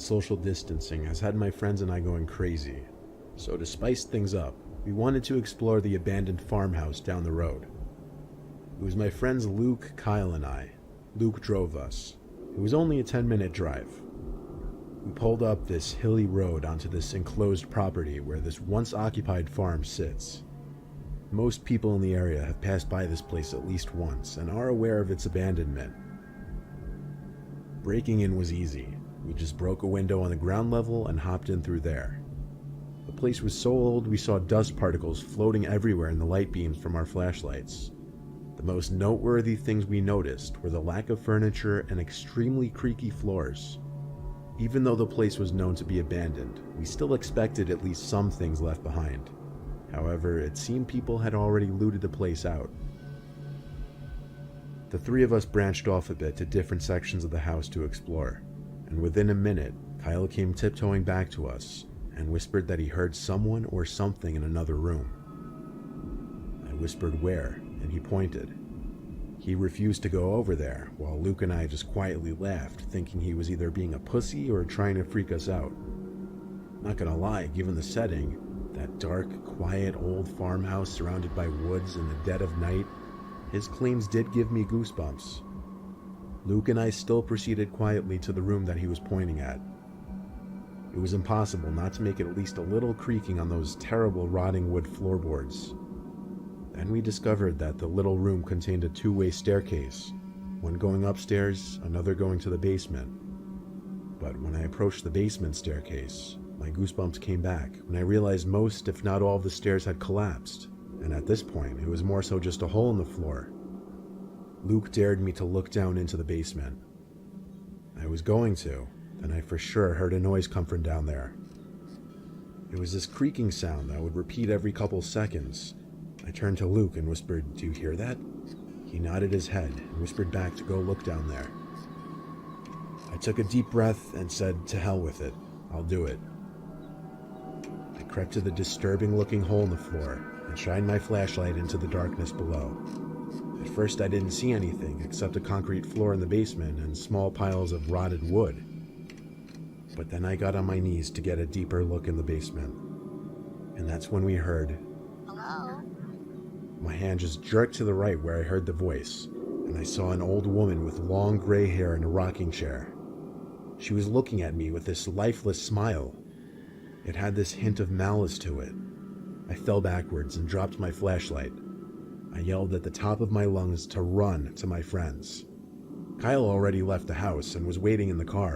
Social distancing has had my friends and I going crazy, so to spice things up, we wanted to explore the abandoned farmhouse down the road. It was my friends Luke, Kyle, and I. Luke drove us. It was only a 10-minute drive. We pulled up this hilly road onto this enclosed property where this once occupied farm sits. Most people in the area have passed by this place at least once and are aware of its abandonment. Breaking in was easy. We just broke a window on the ground level and hopped in through there. The place was so old we saw dust particles floating everywhere in the light beams from our flashlights. The most noteworthy things we noticed were the lack of furniture and extremely creaky floors. Even though the place was known to be abandoned, we still expected at least some things left behind. However, it seemed people had already looted the place out. The three of us branched off a bit to different sections of the house to explore, and within a minute, Kyle came tiptoeing back to us and whispered that he heard someone or something in another room. I whispered where, and he pointed. He refused to go over there, while Luke and I just quietly laughed, thinking he was either being a pussy or trying to freak us out. Not gonna lie, given the setting, that dark, quiet old farmhouse surrounded by woods in the dead of night, his claims did give me goosebumps. Luke and I still proceeded quietly to the room that he was pointing at. It was impossible not to make at least a little creaking on those terrible rotting wood floorboards. Then we discovered that the little room contained a two-way staircase, one going upstairs, another going to the basement. But when I approached the basement staircase, my goosebumps came back when I realized most, if not all, of the stairs had collapsed, and at this point it was more so just a hole in the floor. Luke dared me to look down into the basement. I was going to, then I for sure heard a noise come from down there. It was this creaking sound that would repeat every couple seconds. I turned to Luke and whispered, "Do you hear that?" He nodded his head and whispered back to go look down there. I took a deep breath and said, "To hell with it, I'll do it." I crept to the disturbing-looking hole in the floor and shined my flashlight into the darkness below. At first I didn't see anything except a concrete floor in the basement and small piles of rotted wood. But then I got on my knees to get a deeper look in the basement. And that's when we heard, "Hello?" My hand just jerked to the right where I heard the voice, and I saw an old woman with long gray hair in a rocking chair. She was looking at me with this lifeless smile. It had this hint of malice to it. I fell backwards and dropped my flashlight. I yelled at the top of my lungs to run to my friends. Kyle already left the house and was waiting in the car.